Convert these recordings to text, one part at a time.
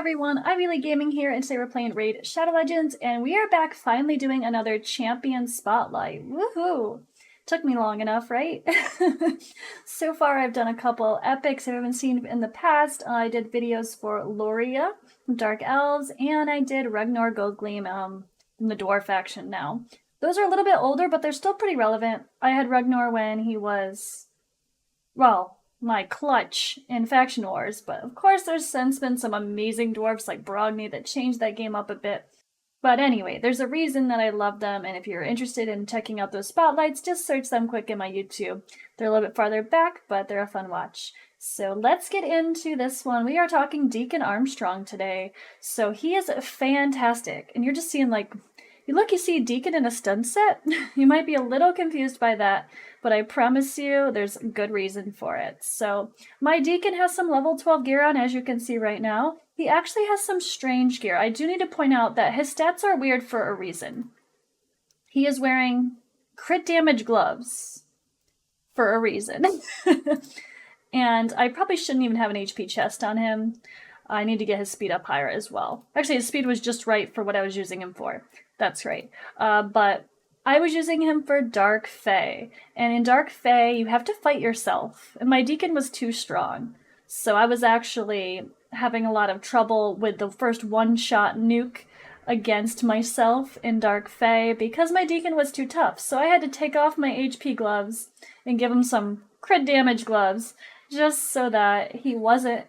everyone, Ivy League Gaming here, and today we're playing Raid Shadow Legends, and we are back finally doing another Champion Spotlight. Woohoo! Took me long enough, right? So far I've done a couple epics I haven't seen in the past. I did videos for Loria from Dark Elves, and I did Ragnar Goldgleam from the Dwarf faction now. Those are a little bit older, but they're still pretty relevant. I had Ragnar when he was, well, my clutch in Faction Wars, but of course there's since been some amazing dwarves like Brogni that changed that game up a bit. But anyway, there's a reason that I love them, and if you're interested in checking out those spotlights, just search them quick in my YouTube. They're a little bit farther back, but they're a fun watch. So let's get into this one. We are talking Deacon Armstrong today. So he is fantastic, and you're just seeing like, you see Deacon in a stun set? You might be a little confused by that, but I promise you there's good reason for it. So my Deacon has some level 12 gear on, as you can see right now. He actually has some strange gear. I do need to point out that his stats are weird for a reason. He is wearing crit damage gloves for a reason. And I probably shouldn't even have an HP chest on him. I need to get his speed up higher as well. Actually, his speed was just right for what I was using him for. That's right. But I was using him for Dark Fae. And in Dark Fae, you have to fight yourself. And my Deacon was too strong. So I was actually having a lot of trouble with the first one-shot nuke against myself in Dark Fae because my Deacon was too tough. So I had to take off my HP gloves and give him some crit damage gloves just so that he wasn't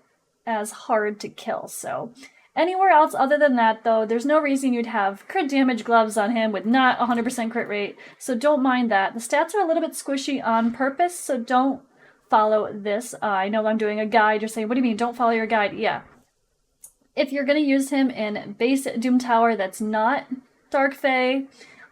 as hard to kill. So anywhere else other than that, though, there's no reason you'd have crit damage gloves on him with not 100% crit rate, so don't mind that. The stats are a little bit squishy on purpose, so don't follow this. I know I'm doing a guide. You're saying, what do you mean, don't follow your guide? Yeah. If you're going to use him in base Doom Tower that's not Dark Fae,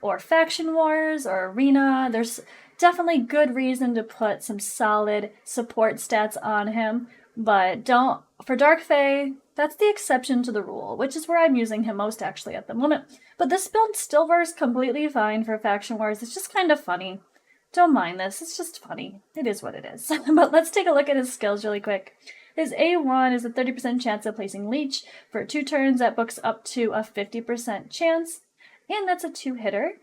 or Faction Wars, or Arena, there's definitely good reason to put some solid support stats on him, but don't, for Dark Fae, that's the exception to the rule, which is where I'm using him most actually at the moment. But this build still works completely fine for Faction Wars. It's just kind of funny. Don't mind this, it's just funny. It is what it is. But let's take a look at his skills really quick. His A1 is a 30% chance of placing Leech. For 2 turns, that books up to a 50% chance, and that's a 2-hitter.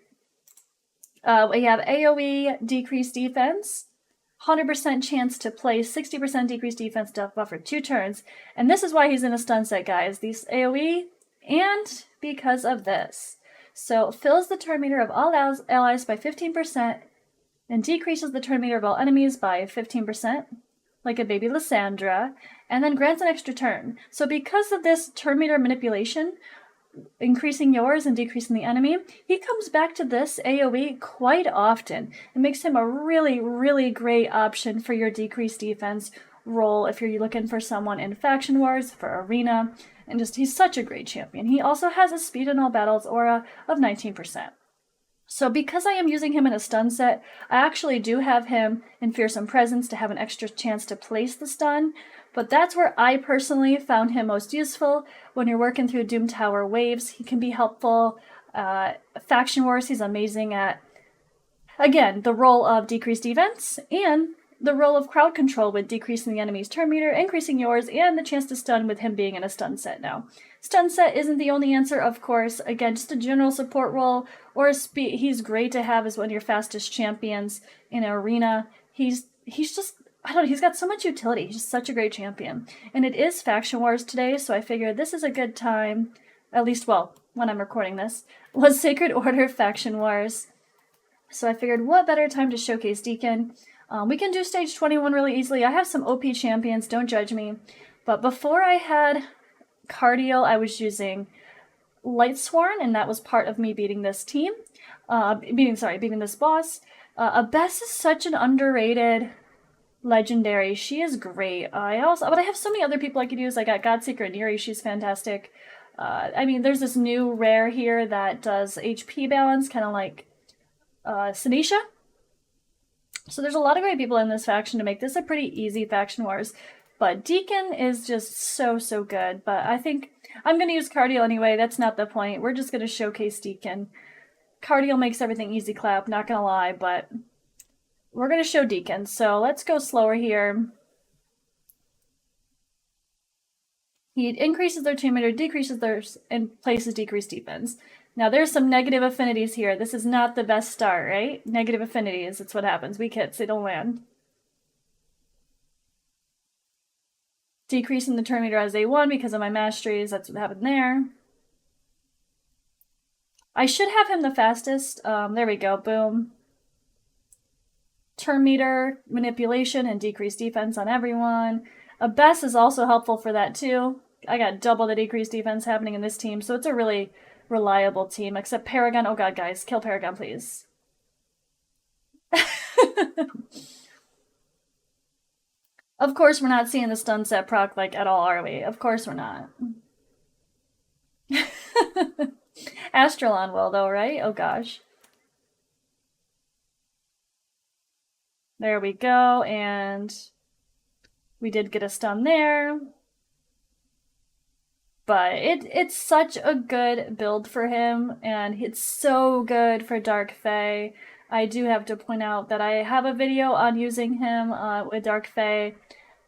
We have AoE, decreased defense, 100% chance to place 60% decreased defense buff for 2 turns. And this is why he's in a stun set, guys. These AoE, and because of this. So fills the turn meter of all allies by 15% and decreases the turn meter of all enemies by 15%, like a baby Lysandra, and then grants an extra turn. So because of this turn meter manipulation, increasing yours and decreasing the enemy, he comes back to this AoE quite often. It makes him a really, really great option for your decreased defense role if you're looking for someone in Faction Wars, for Arena, and just he's such a great champion. He also has a speed in all battles aura of 19%. So because I am using him in a stun set, I actually do have him in Fearsome Presence to have an extra chance to place the stun, but that's where I personally found him most useful. When you're working through Doom Tower waves, he can be helpful. Faction Wars, he's amazing at, again, the role of decreased defense, and the role of crowd control with decreasing the enemy's turn meter, increasing yours, and the chance to stun with him being in a stun set now. Stun set isn't the only answer, of course. Again, just a general support role, or he's great to have as one of your fastest champions in an arena. He's just, I don't know, he's got so much utility. He's just such a great champion. And it is Faction Wars today, so I figured this is a good time, at least, well, when I'm recording this, was Sacred Order Faction Wars. So I figured what better time to showcase Deacon. We can do stage 21 really easily. I have some OP champions, don't judge me. But before I had Cardiel, I was using Lightsworn, and that was part of me beating this team. Beating this boss. Abbess is such an underrated legendary. She is great. But I have so many other people I could use. I got Godseeker Neri, she's fantastic. I mean, there's this new rare here that does HP balance, kind of like Sinisha. So there's a lot of great people in this faction to make this a pretty easy Faction Wars. But Deacon is just so, so good. But I think I'm going to use Cardiel anyway. That's not the point. We're just going to showcase Deacon. Cardiel makes everything easy clap, not going to lie. But we're going to show Deacon. So let's go slower here. He increases their 2-meter, decreases theirs, and places decreased defense. Now there's some negative affinities here. This is not the best start, right? Negative affinities, it's what happens. Weak hits, they don't land. Decreasing the turn meter as A1 because of my masteries, that's what happened there. I should have him the fastest. There we go, boom. Turn meter, manipulation, and decreased defense on everyone. A Bess is also helpful for that too. I got double the decreased defense happening in this team, so it's a really reliable team, except Paragon. Oh god, guys, kill Paragon, please. Of course we're not seeing the stun set proc, like, at all, are we? Of course we're not. Astralon will, though, right? Oh gosh. There we go, and we did get a stun there. But it's such a good build for him, and it's so good for Dark Fae. I do have to point out that I have a video on using him with Dark Fae.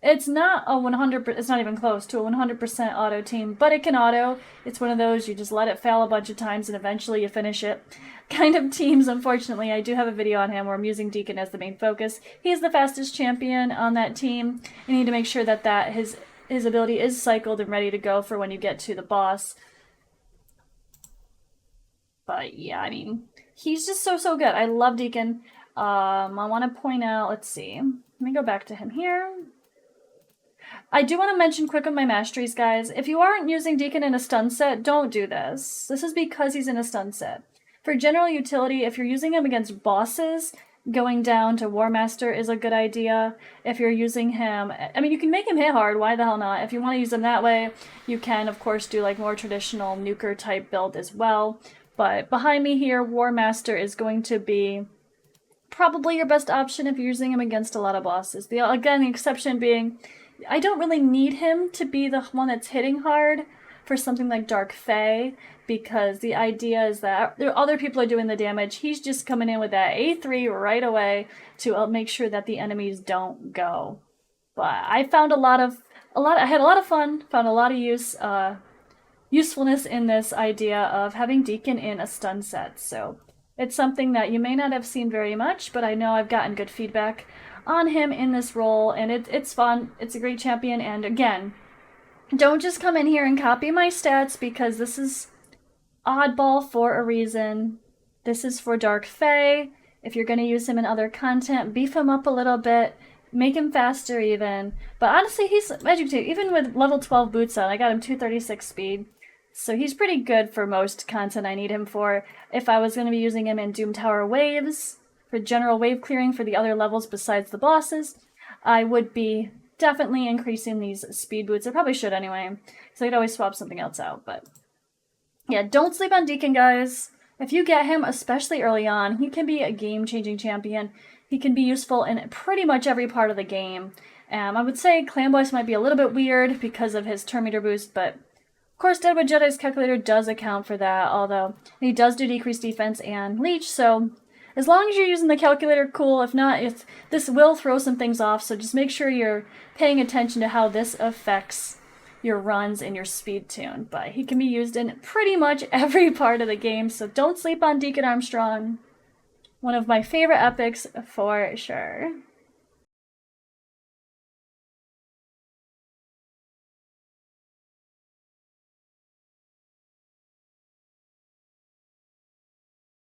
It's not a 100%, it's not even close to a 100% auto team, but it can auto. It's one of those, you just let it fail a bunch of times and eventually you finish it kind of teams. Unfortunately, I do have a video on him where I'm using Deacon as the main focus. He's the fastest champion on that team. You need to make sure that his ability is cycled and ready to go for when you get to the boss. But yeah, I mean, he's just so good. I love Deacon. I want to point out, let's see. Let me go back to him here. I do want to mention quick with my masteries, guys. If you aren't using Deacon in a stun set, don't do this. This is because he's in a stun set. For general utility, if you're using him against bosses, going down to War Master is a good idea. If you're using him, I mean, you can make him hit hard, why the hell not? If you want to use him that way, you can, of course, do like more traditional nuker type build as well. But behind me here, War Master is going to be probably your best option if you're using him against a lot of bosses. Again, the exception being, I don't really need him to be the one that's hitting hard for something like Dark Fae, because the idea is that other people are doing the damage. He's just coming in with that A3 right away to make sure that the enemies don't go. But I found I had a lot of fun, found a lot of usefulness in this idea of having Deacon in a stun set. So it's something that you may not have seen very much, but I know I've gotten good feedback on him in this role, and it's fun. It's a great champion, and again, don't just come in here and copy my stats, because this is oddball for a reason. This is for Dark Fae. If you're going to use him in other content, beef him up a little bit, make him faster even. But honestly, he's educated. Even with level 12 boots on, I got him 236 speed. So he's pretty good for most content I need him for. If I was going to be using him in Doom Tower waves, for general wave clearing for the other levels besides the bosses, I would be definitely increasing these speed boots. I probably should anyway, because I could always swap something else out. But yeah, don't sleep on Deacon, guys. If you get him, especially early on, he can be a game-changing champion. He can be useful in pretty much every part of the game. I would say Clan Boss might be a little bit weird because of his turn meter boost, but of course Deadwood Jedi's calculator does account for that, although he does do decreased defense and leech, so as long as you're using the calculator, cool. If not, this will throw some things off, so just make sure you're paying attention to how this affects your runs and your speed tune. But he can be used in pretty much every part of the game, so don't sleep on Deacon Armstrong. One of my favorite epics for sure.